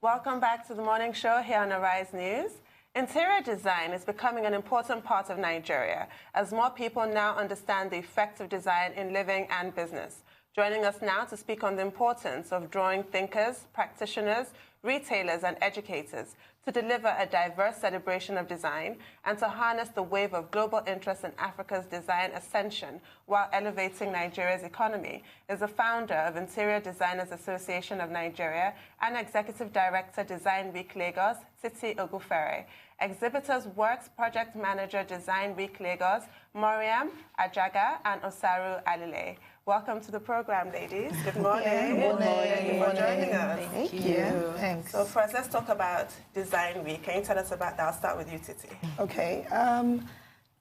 Welcome back to the morning show here on Arise News. Interior design is becoming an important part of Nigeria as more people now understand the effects of design in living and business. Joining us now to speak on the importance of drawing thinkers, practitioners, retailers and educators to deliver a diverse celebration of design and to harness the wave of global interest in Africa's design ascension while elevating Nigeria's economy is the founder of Interior Designers Association of Nigeria and Executive Director Design Week Lagos, Titi Ogufere. Exhibitors Works Project Manager Design Week Lagos, Mariam Ajaga and Osaru Alile. Welcome to the program, ladies. Good morning. Good morning. Thank you for joining us. Thank you. Thanks. So first, let's talk about Design Week. Can you tell us about that? I'll start with you, Titi. Okay.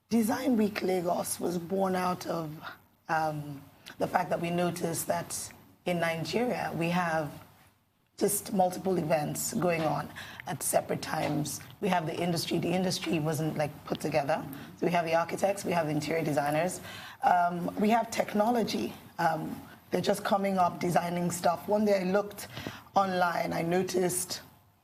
Design Week Lagos was born out of the fact that we noticed that in Nigeria, we have just multiple events going on at separate times. We have the industry. The industry wasn't like put together. So we have the architects, we have the interior designers. We have technology. They're just coming up, designing stuff. One day I looked online, I noticed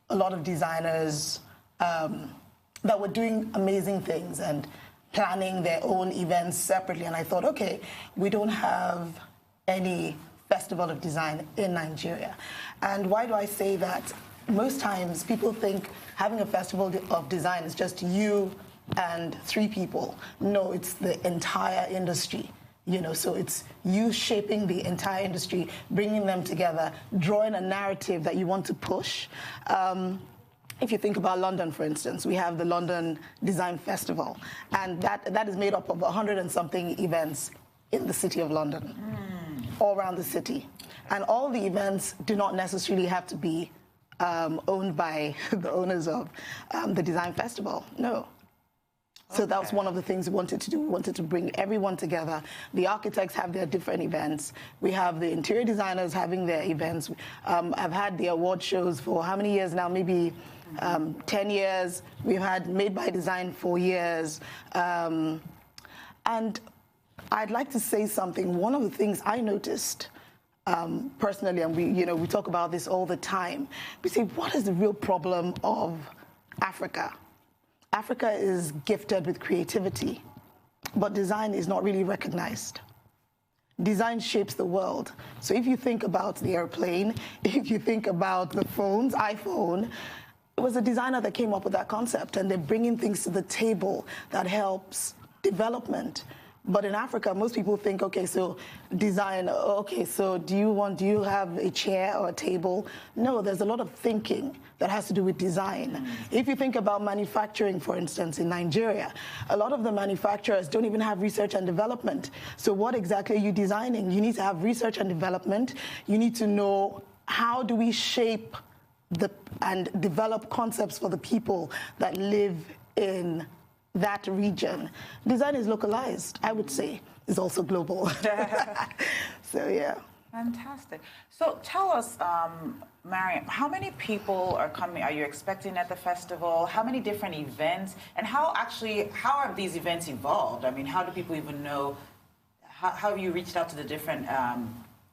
a lot of designers that were doing amazing things and planning their own events separately. And I thought, okay, we don't have any festival of design in Nigeria. And why do I say that? Most times people think having a festival of design is just you and 3 people. No, it's the entire industry. You know, so it's you shaping the entire industry, bringing them together, drawing a narrative that you want to push. If you think about London, for instance, we have the London Design Festival, and that is made up of 100 and something events in the city of London, all around the city. And all the events do not necessarily have to be owned by the owners of the Design Festival, no. So that was one of the things we wanted to do. We wanted to bring everyone together. The architects have their different events. We have the interior designers having their events. I've had the award shows for how many years now? Maybe 10 years. We've had Made by Design 4 years. And I'd like to say something. One of the things I noticed personally, and we talk about this all the time, we say, what is the real problem of Africa? Africa is gifted with creativity, but design is not really recognized. Design shapes the world. So if you think about the airplane, if you think about the phones, iPhone, it was a designer that came up with that concept, and they're bringing things to the table that helps development. But in Africa, most people think, okay, so design, okay, so do you have a chair or a table? No, there's a lot of thinking that has to do with design. If you think about manufacturing, for instance, in Nigeria, a lot of the manufacturers don't even have research and development. So what exactly are you designing? You need to have research and development. You need to know how do we shape and develop concepts for the people that live in that region. Design is localized, I would say. It's also global. So, yeah. Fantastic. So tell us, Mariam, how many people are you expecting at the festival? How many different events? And how have these events evolved? I mean, how do people even know? How have you reached out to the different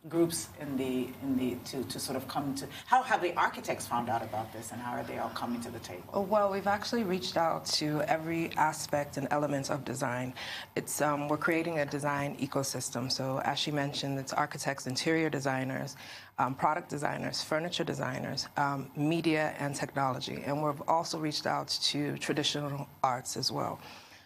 groups to sort of come to? How have the architects found out about this, and how are they all coming to the table? Well, we've actually reached out to every aspect and element of design. It's we're creating a design ecosystem. So as she mentioned, it's architects, interior designers, product designers, furniture designers, media and technology. And we've also reached out to traditional arts as well.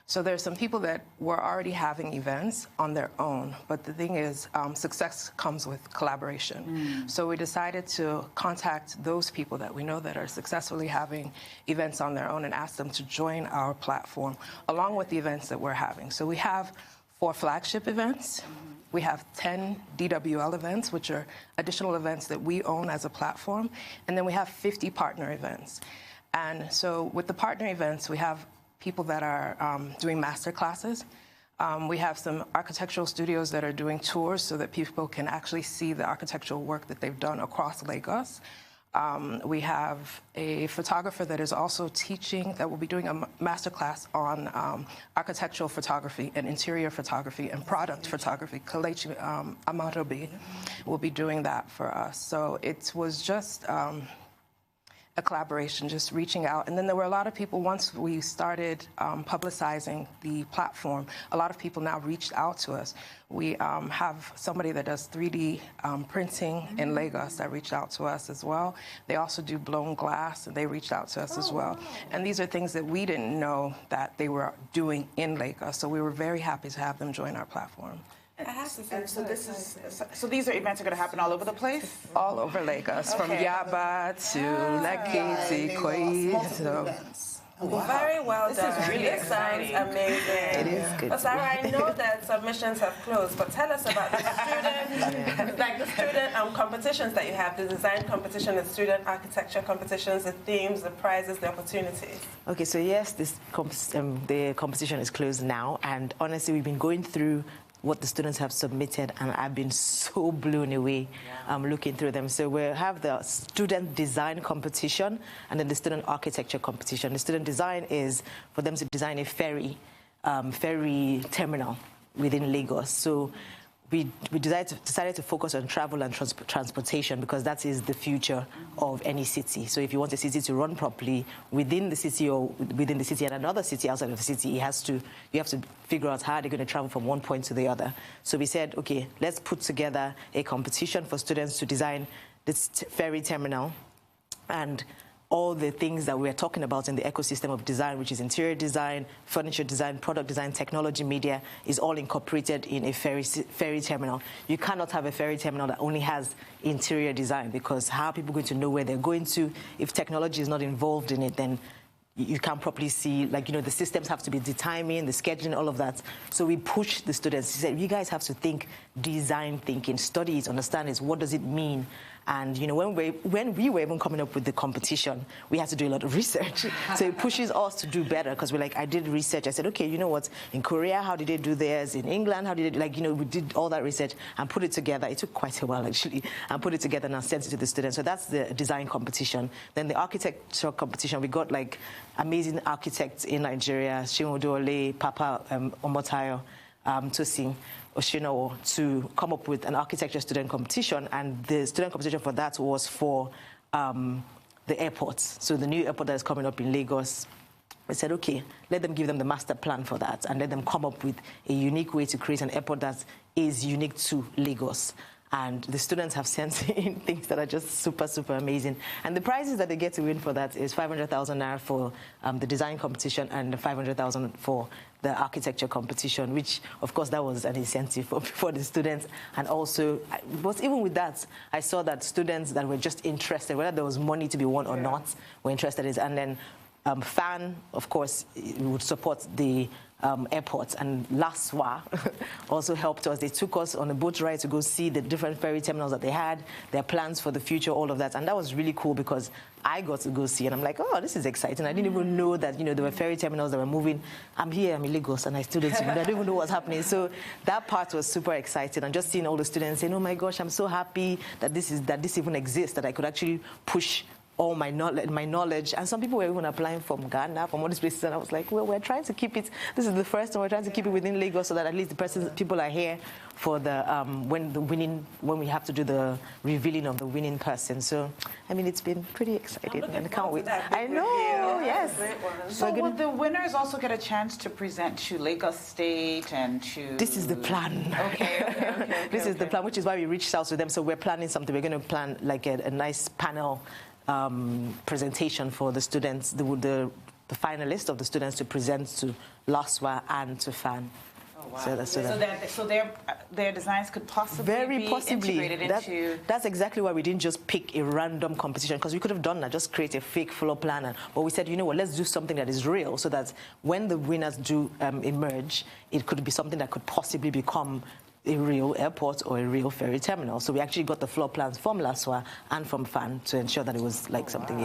So there's some people that were already having events on their own, but the thing is, success comes with collaboration. So we decided to contact those people that we know that are successfully having events on their own and ask them to join our platform, along with the events that we're having. So we have 4 flagship events. We have 10 DWL events, which are additional events that we own as a platform. And then we have 50 partner events. And so with the partner events, we have people that are doing master classes. We have some architectural studios that are doing tours so that people can actually see the architectural work that they've done across Lagos. We have a photographer that is also teaching, that will be doing a master class on architectural photography and interior photography and product photography. Kelechi Amadobi will be doing that for us. So it was just a collaboration, just reaching out. And then there were a lot of people, once we started publicizing the platform, a lot of people now reached out to us. We have somebody that does 3D printing in Lagos that reached out to us as well. They also do blown glass, and they reached out to us as well. Wow. And these are things that we didn't know that they were doing in Lagos, so we were very happy to have them join our platform. And so these are events are going to happen all over the place? All over Lagos, from Yaba to Lekki to Ikoyi. So. Wow. Very well done. This is really exciting. Sounds amazing. It is good. But Sarah, I know that submissions have closed, but tell us about the student, like the student competitions that you have, the design competition, the student architecture competitions, the themes, the prizes, the opportunities. Okay, so yes, the competition is closed now, and honestly, we've been going through what the students have submitted, and I've been so blown away looking through them. So we have the student design competition and then the student architecture competition. The student design is for them to design a ferry terminal within Lagos. So we decided to focus on travel and transportation because that is the future of any city. So if you want a city to run properly within the city or within the city and another city outside of the city, you have to figure out how they're going to travel from one point to the other. So we said, okay, let's put together a competition for students to design this ferry terminal and all the things that we're talking about in the ecosystem of design, which is interior design, furniture design, product design, technology, media, is all incorporated in a ferry terminal. You cannot have a ferry terminal that only has interior design because how are people going to know where they're going to? If technology is not involved in it, then you can't properly see, like, the systems have to be the timing, the scheduling, all of that. So we push the students. We said, you guys have to think design thinking, study it, understand it, what does it mean? And, when we were even coming up with the competition, we had to do a lot of research. So it pushes us to do better because we're like, I did research. I said, okay, you know what? In Korea, how did they do theirs? In England, how did they, we did all that research and put it together. It took quite a while, actually, and put it together and sent it to the students. So that's the design competition. Then the architecture competition, we got, amazing architects in Nigeria, Shimodole, Papa Omotayo, Tosin Oshino, to come up with an architecture student competition, and the student competition for that was for the airports. So the new airport that is coming up in Lagos, we said, okay, let them give them the master plan for that and let them come up with a unique way to create an airport that is unique to Lagos. And the students have sent in things that are just super, super amazing. And the prizes that they get to win for that is 500,000 naira for the design competition and 500,000 for the architecture competition, which, of course, that was an incentive for the students. And also, but even with that, I saw that students that were just interested, whether there was money to be won or not, were interested in it. And then FAN, of course, would support the airports, and LASWA also helped us. They took us on a boat ride to go see the different ferry terminals that they had, their plans for the future, all of that. And that was really cool because I got to go see, and I'm like, oh, this is exciting. I didn't even know that, there were ferry terminals that were moving. I'm here, I'm in Lagos, and I still don't even know what's happening. So that part was super exciting, and just seeing all the students saying, oh my gosh, I'm so happy that this even exists, that I could actually push all my knowledge. And some people were even applying from Ghana, from all these places, and I was like, well, we're trying to keep it, this is the first one, we're trying to keep it within Lagos so that at least people are here for the, when we have to do the revealing of the winning person. So, I mean, it's been pretty exciting, and I can't wait. I know, yes. So would the winners also get a chance to present to Lagos State and to... This is the plan. Okay. This is the plan, which is why we reached out to them. So we're planning something. We're going to plan like a nice panel presentation for the students, the finalists of the students to present to LASWA and to FAN. Oh, wow. So their designs could possibly be integrated into... That's exactly why we didn't just pick a random competition, because we could have done that, just create a fake floor plan. But we said, you know what, let's do something that is real so that when the winners do emerge, it could be something that could possibly become a real airport or a real ferry terminal. So we actually got the floor plans from LASWA and from FAN to ensure that it was like something,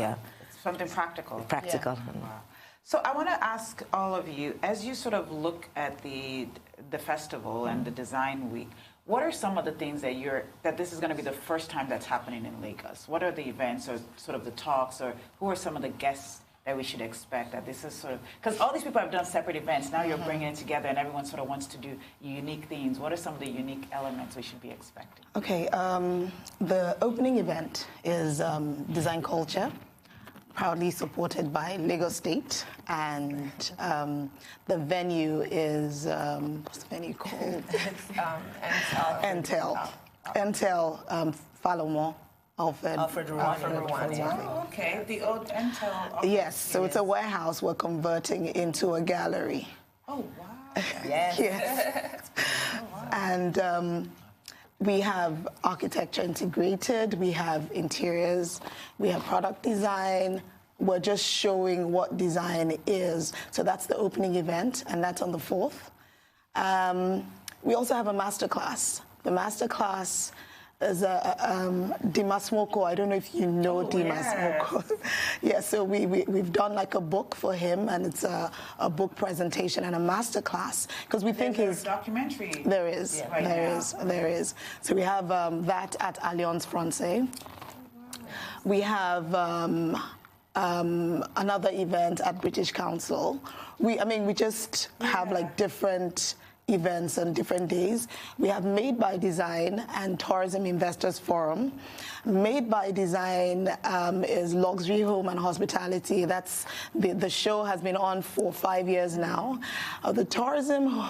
something practical. Practical. Yeah. Wow. So I want to ask all of you, as you sort of look at the festival and the design week, what are some of the things that this is going to be the first time that's happening in Lagos? What are the events or sort of the talks, or who are some of the guests that we should expect, that this is sort of, because all these people have done separate events, now you're bringing it together and everyone sort of wants to do unique themes. What are some of the unique elements we should be expecting? Okay, the opening event is design culture. proudly supported by Lagos State, and the venue is, what's the venue called? Entel. Falomo. Alfred Rwanda. Oh, okay. The old Entel. Yes, so it's a warehouse we're converting into a gallery. Oh, wow. Yes. Yes. Oh, wow. And we have architecture integrated, we have interiors, we have product design. We're just showing what design is. So that's the opening event, and that's on the 4th. We also have a masterclass. The masterclass is Dimas Moko. I don't know if you know Dimas Moko. Yeah, so we've done like a book for him, and it's a book presentation and a masterclass, because we think he's documentary. There is, yeah, right there is. So we have that at Alliance Francaise. We have another event at British Council. We just have like different events on different days. We have Made by Design and Tourism Investors Forum. Made by Design is luxury home and hospitality. That's the show has been on for 5 years now. The tourism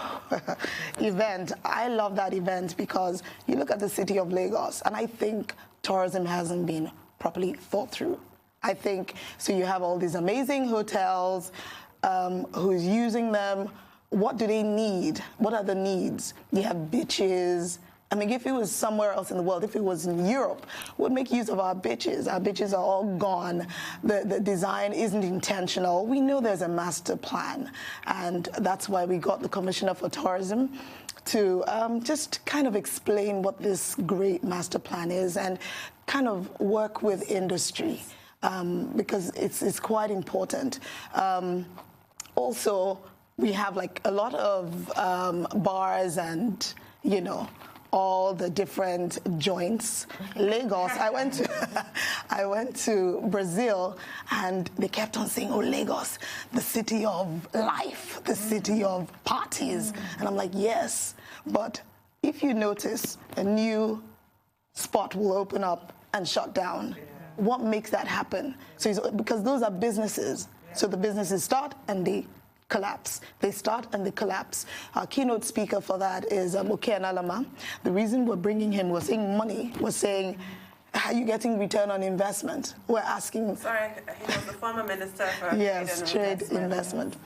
event, I love that event because you look at the city of Lagos, and I think tourism hasn't been properly thought through. I think, so you have all these amazing hotels, who's using them. What do they need? What are the needs? You have beaches. I mean, if it was somewhere else in the world, if it was in Europe, we'd make use of our beaches. Our beaches are all gone. The design isn't intentional. We know there's a master plan, and that's why we got the Commissioner for Tourism to just kind of explain what this great master plan is and kind of work with industry, because it's quite important. Also, we have like a lot of bars and, all the different joints. Lagos, I went to Brazil, and they kept on saying, oh, Lagos, the city of life, the city of parties. And I'm like, yes, but if you notice, a new spot will open up and shut down. Yeah. What makes that happen? So because those are businesses. Yeah. So the businesses start and they collapse. They start and they collapse. Our keynote speaker for that is Oke Analama. The reason we're bringing him, we're saying money, we're saying, are you getting return on investment? We're asking... Sorry, he was the former minister for trade investment.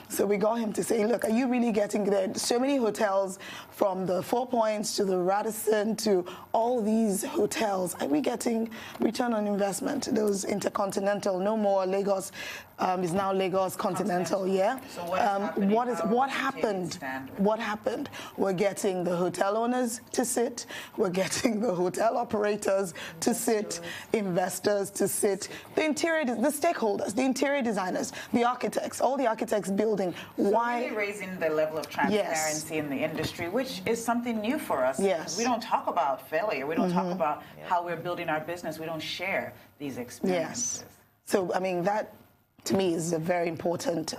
So we got him to say, look, are you really getting there? So many hotels, from the Four Points to the Radisson to all these hotels, are we getting return on investment? Those Intercontinental, no more Lagos, is now Lagos Continental, yeah? So what happened? What happened? We're getting the hotel owners to sit, we're getting the hotel operators to sit, investors to sit, the stakeholders, the interior designers, the architects, all the architects building. So really raising the level of transparency in the industry, which is something new for us. Yes. We don't talk about failure. We don't talk about how we're building our business. We don't share these experiences. Yes. So, I mean, that to me is a very important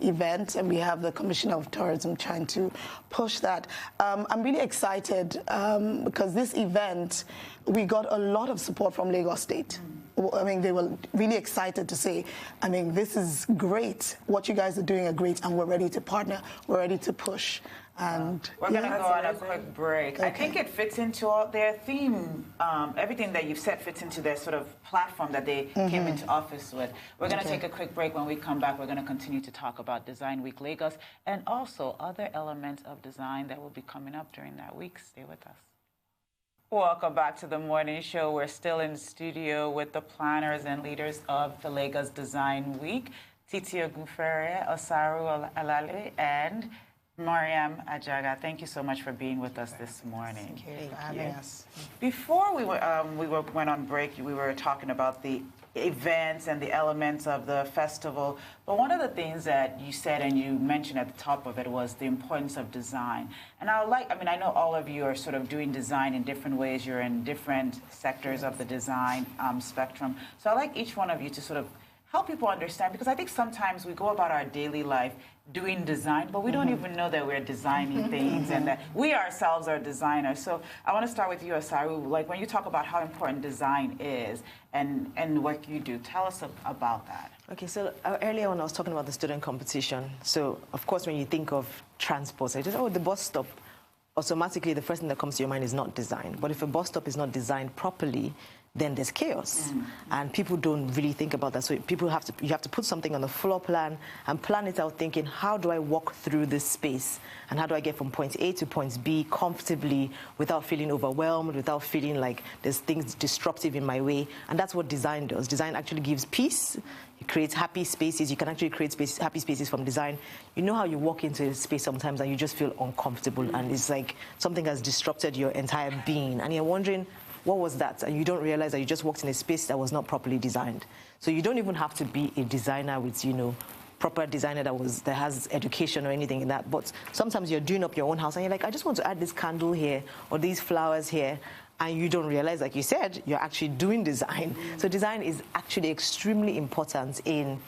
event, and we have the Commissioner of Tourism trying to push that. I'm really excited because this event, we got a lot of support from Lagos State. I mean, they were really excited to say, I mean, this is great. What you guys are doing are great, and we're ready to partner. We're ready to push. And we're going to go on a quick break. Okay. I think it fits into all their theme. Everything that you've said fits into their sort of platform that they came into office with. We're going to take a quick break. When we come back, we're going to continue to talk about Design Week Lagos and also other elements of design that will be coming up during that week. Stay with us. Welcome back to the morning show. We're still in the studio with the planners and leaders of the Lagos Design Week, Titi Ogunfere, Osaru Alale, and Mariam Ajaga. Thank you so much for being with us this morning. Thank you for having us. Before we went on break, we were talking about the events and the elements of the festival. But one of the things that you said and you mentioned at the top of it was the importance of design. And I know all of you are sort of doing design in different ways. You're in different sectors of the design spectrum. So I'd like each one of you to sort of help people understand, because I think sometimes we go about our daily life doing design, but we don't even know that we're designing things and that we ourselves are designers. So I want to start with you, Asaru. Like, when you talk about how important design is and what you do, tell us about that. Okay, so earlier when I was talking about the student competition, so of course when you think of transport, I just, the bus stop, automatically the first thing that comes to your mind is not designed. But if a bus stop is not designed properly, then there's chaos. And people don't really think about that. So you have to put something on the floor plan and plan it out thinking, how do I walk through this space? And how do I get from point A to point B comfortably without feeling overwhelmed, without feeling like there's things disruptive in my way? And that's what design does. Design actually gives peace. It creates happy spaces. You can actually create happy spaces from design. You know how you walk into a space sometimes and you just feel uncomfortable and it's like something has disrupted your entire being. And you're wondering, what was that? And you don't realize that you just walked in a space that was not properly designed. So you don't even have to be a designer with, proper designer that has education or anything in that. But sometimes you're doing up your own house and you're like, I just want to add this candle here or these flowers here. And you don't realize, like you said, you're actually doing design. So design is actually extremely important in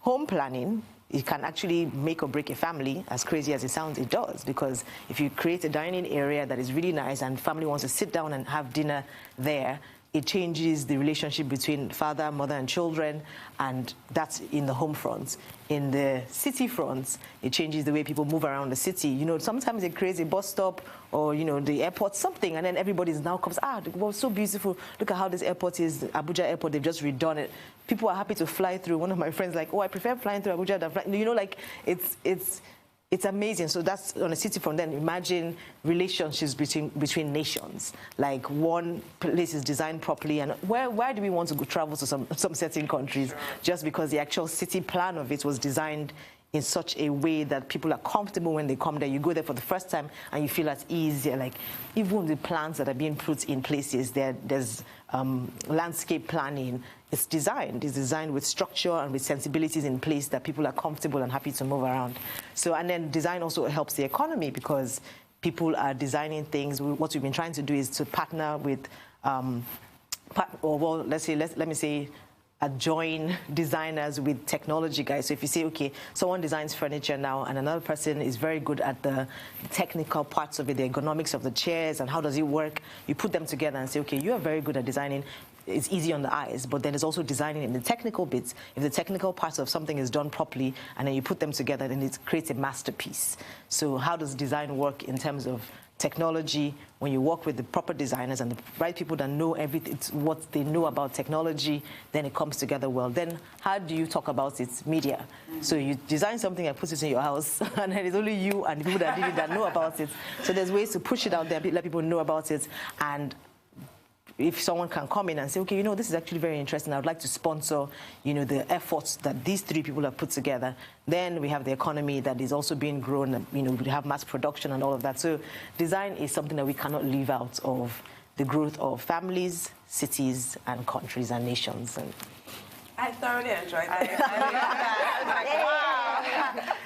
home planning. It can actually make or break a family. As crazy as it sounds, it does. Because if you create a dining area that is really nice and family wants to sit down and have dinner there, it changes the relationship between father, mother, and children, and that's in the home front. In the city fronts, it changes the way people move around the city. Sometimes it creates a bus stop or, the airport, something, and then everybody now comes, well, so beautiful. Look at how this airport is, Abuja Airport, they've just redone it. People are happy to fly through. One of my friends like, I prefer flying through Abuja than flying. It's amazing. So that's on a city front. Then imagine relationships between nations. Like one place is designed properly, and why do we want to go travel to some certain countries? Sure. Just because the actual city plan of it was designed in such a way that people are comfortable when they come there. You go there for the first time and you feel at ease. Like even the plants that are being put in places, there's landscape planning. It's designed with structure and with sensibilities in place that people are comfortable and happy to move around. So, and then design also helps the economy because people are designing things. What we've been trying to do is to partner with, let me say, join designers with technology guys. So if you say, okay, someone designs furniture now and another person is very good at the technical parts of it, the ergonomics of the chairs and how does it work, you put them together and say, okay, you are very good at designing. It's easy on the eyes, but then there's also designing in the technical bits. If the technical parts of something is done properly and then you put them together, then it creates a masterpiece. So how does design work in terms of technology? When you work with the proper designers and the right people that know everything, what they know about technology, then it comes together well. Then how do you talk about it? Media. So you design something and put it in your house, and then it's only you and the people that did it that know about it. So there's ways to push it out there, let people know about it, and if someone can come in and say, okay, this is actually very interesting, I would like to sponsor, the efforts that these three people have put together, then we have the economy that is also being grown, we have mass production and all of that. So design is something that we cannot leave out of the growth of families, cities, and countries and nations. And I thoroughly enjoyed that.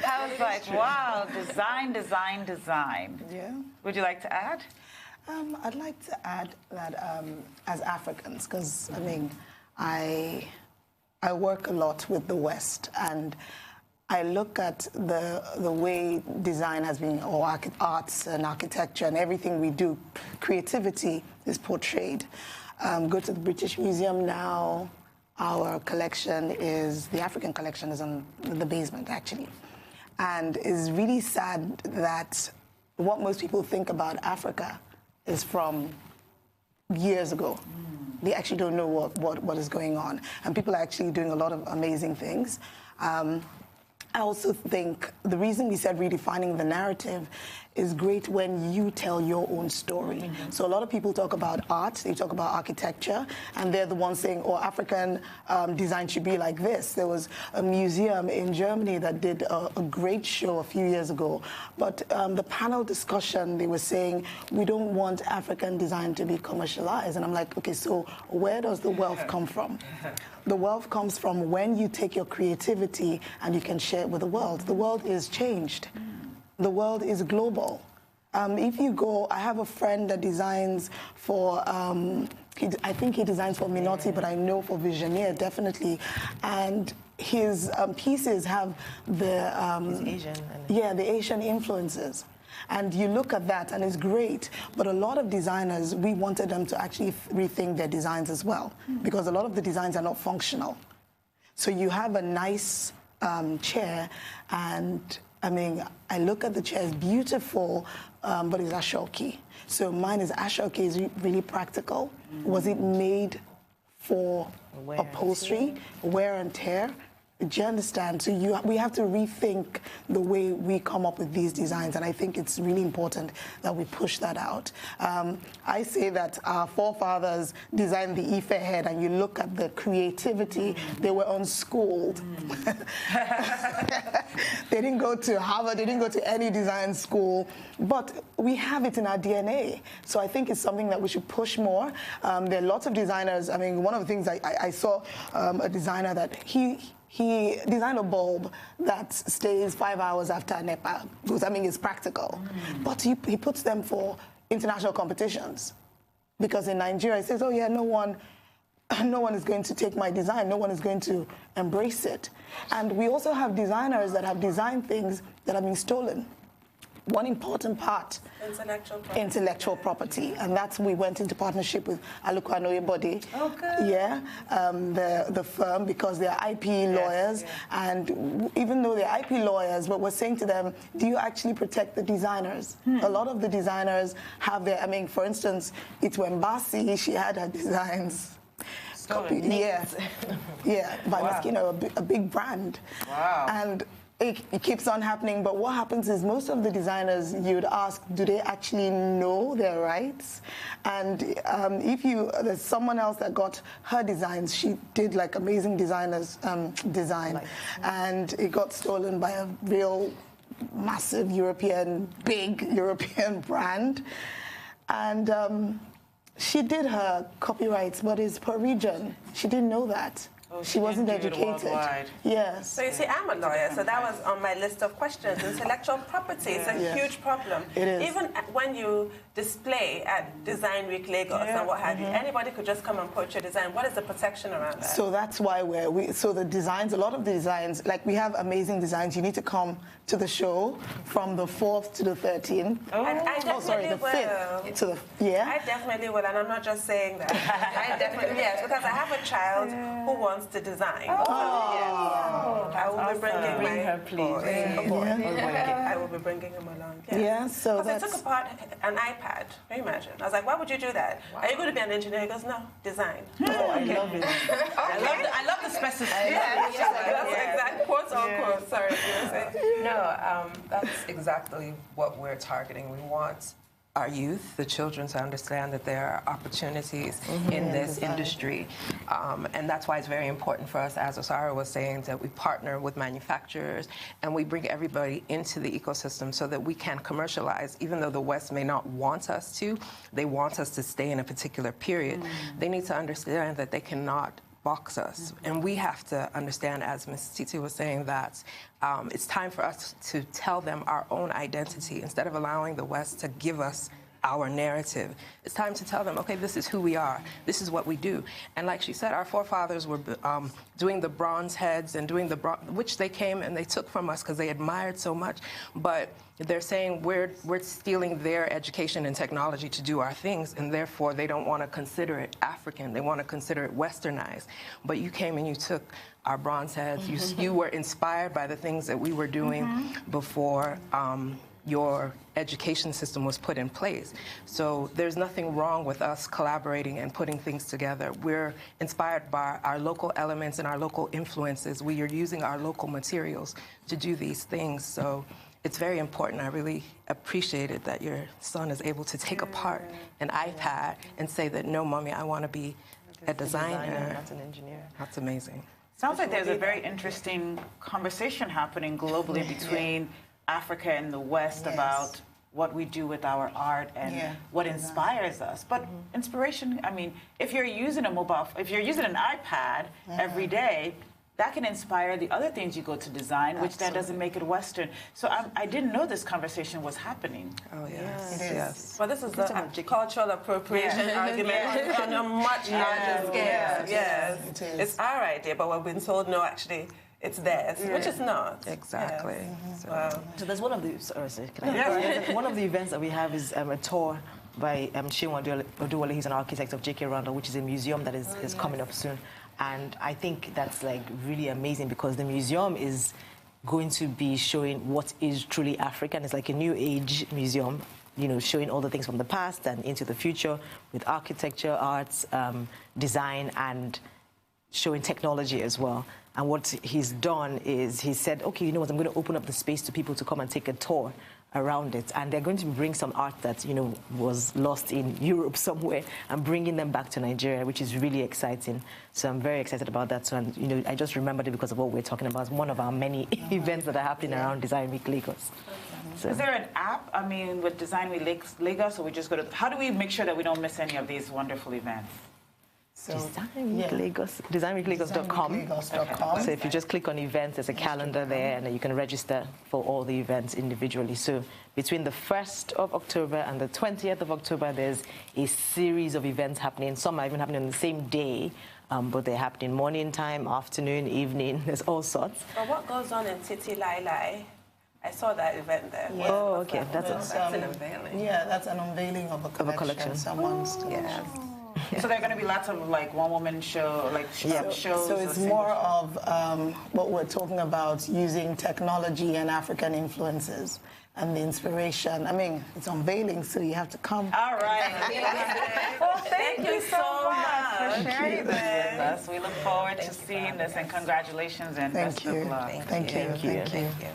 I was like, wow, design. Yeah. Would you like to add? I'd like to add that as Africans, because I work a lot with the West, and I look at the way design has been, or arts and architecture and everything we do, creativity is portrayed. Go to the British Museum now. Our collection the African collection is on the basement, actually. And it's really sad that what most people think about Africa is from years ago. They actually don't know what is going on. And people are actually doing a lot of amazing things. I also think the reason we said redefining the narrative is great when you tell your own story. Mm-hmm. So a lot of people talk about art, they talk about architecture, and they're the ones saying, African design should be like this. There was a museum in Germany that did a great show a few years ago, but the panel discussion, they were saying, we don't want African design to be commercialized. And I'm like, okay, so where does the wealth come from? The wealth comes from when you take your creativity and you can share it with the world. The world is changed. The world is global. If you go, I have a friend that designs for, I think he designs for Minotti, but I know for Visionaire, definitely. And his pieces have the He's Asian. the Asian influences. And you look at that, and it's great. But a lot of designers, we wanted them to actually rethink their designs as well, because a lot of the designs are not functional. So you have a nice chair, and I mean, I look at the chair, it's beautiful, but it's Ashoki. So mine is Ashoki, is really practical. Was it made for upholstery, wear and tear? Do you understand? So we have to rethink the way we come up with these designs, and I think it's really important that we push that out. I say that our forefathers designed the Ife head, and you look at the creativity, they were unschooled. They didn't go to Harvard, they didn't go to any design school, but we have it in our DNA. So I think it's something that we should push more. There are lots of designers. I mean, one of the things I saw a designer that he designed a bulb that stays 5 hours after NEPA, because I mean it's practical. But he puts them for international competitions, because in Nigeria he says, oh yeah, no one is going to take my design, no one is going to embrace it. And we also have designers that have designed things that have been stolen. One important part, intellectual property, and that's we went into partnership with Aluko Anoyebode. Oh, good. Yeah, the firm, because they're IP lawyers, and even though they're IP lawyers, but we're saying to them, do you actually protect the designers? A lot of the designers have their, I mean, for instance, Itwembasi, she had her designs copied. Yeah, by Moschino, a big brand. Wow. And it keeps on happening, but what happens is most of the designers, you'd ask, do they actually know their rights? And there's someone else that got her designs, she did like amazing designers design, and it got stolen by a real massive big European brand. And she did her copyrights, but it's per region. She didn't know that. She wasn't educated. Yes. So you see, I'm a lawyer, so that was on my list of questions. Intellectual property is a huge problem. It is. Even when you display at Design Week Lagos and what have you, anybody could just come and put your design. What is the protection around that? So that's why so the designs, a lot of the designs, like we have amazing designs. You need to come to the show from the 4th to the 13th. I definitely the 5th to the, I definitely will, and I'm not just saying that. I definitely, yes, because I have a child who wants to design. I will be bring her, please. I will be bringing him along. Yes. Yeah, so because I took apart an iPad. Can you imagine? I was like, why would you do that? Are you going to be an engineer? He goes, no, design. I love it. I love the specificity. That's exactly, quotes on quotes. Sorry, you were saying. No, that's exactly what we're targeting. We want our youth, the children, to understand that there are opportunities in this industry. And that's why it's very important for us, as Osara was saying, that we partner with manufacturers and we bring everybody into the ecosystem so that we can commercialize. Even though the West may not want us to, they want us to stay in a particular period. They need to understand that they cannot box us. And we have to understand, as Ms. Titi was saying, that it's time for us to tell them our own identity instead of allowing the West to give us our narrative. It's time to tell them, okay, this is who we are. This is what we do. And like she said, our forefathers were doing the bronze heads and doing which they came and they took from us because they admired so much. But they're saying we're stealing their education and technology to do our things, and therefore they don't want to consider it African. They want to consider it Westernized. But you came and you took our bronze heads. You were inspired by the things that we were doing before your education system was put in place. So there's nothing wrong with us collaborating and putting things together. We're inspired by our local elements and our local influences. We are using our local materials to do these things. So it's very important. I really appreciated that your son is able to take apart an iPad and say that, no, mommy, I want to be a designer, not an engineer. That's amazing. Sounds like there's a very interesting conversation happening globally between Africa and the West about what we do with our art and what inspires us. But inspiration, I mean, if you're using an iPad every day, that can inspire the other things you go to design, which then doesn't make it Western. So I didn't know this conversation was happening. Oh, yes. Well, this is the cultural appropriation argument on a much larger scale. Yes. It's our idea, but we've been told, no, actually, it's theirs, which is not. Exactly. Yes. So, Wow. So there's one of the one of the events that we have is a tour by Seun Oduwole. He's an architect of J.K. Randall, which is a museum that is coming up soon. And I think that's like really amazing because the museum is going to be showing what is truly African. It's like a new age museum, you know, showing all the things from the past and into the future with architecture, arts, design, and showing technology as well. And what he's done is he said, okay, you know what, I'm going to open up the space to people to come and take a tour around it. And they're going to bring some art that, you know, was lost in Europe somewhere and bringing them back to Nigeria, which is really exciting. So I'm very excited about that. So, and, you know, I just remembered it because of what we're talking about. It's one of our many events that are happening around Design Week Lagos. So. Is there an app, I mean, with Design Week Lagos, or we just go to, how do we make sure that we don't miss any of these wonderful events? So, designweeklagos.com. So if you just click on events, there's a calendar there, and you can register for all the events individually. So between the 1st of October and the 20th of October, there's a series of events happening. Some are even happening on the same day, but they're happening morning time, afternoon, evening. There's all sorts. But what goes on in Titi Lai Lai? I saw that event there. Yeah. Oh, okay. That's an unveiling. Yeah, that's an unveiling of a collection. Someone's Yes. So there are going to be lots of like one-woman show, like shows. So it's more of what we're talking about, using technology and African influences and the inspiration. I mean, it's unveiling, so you have to come. All right. Well, thank you so much for sharing this with us. We look forward to seeing this, and congratulations and best of luck. Thank you. Thank you.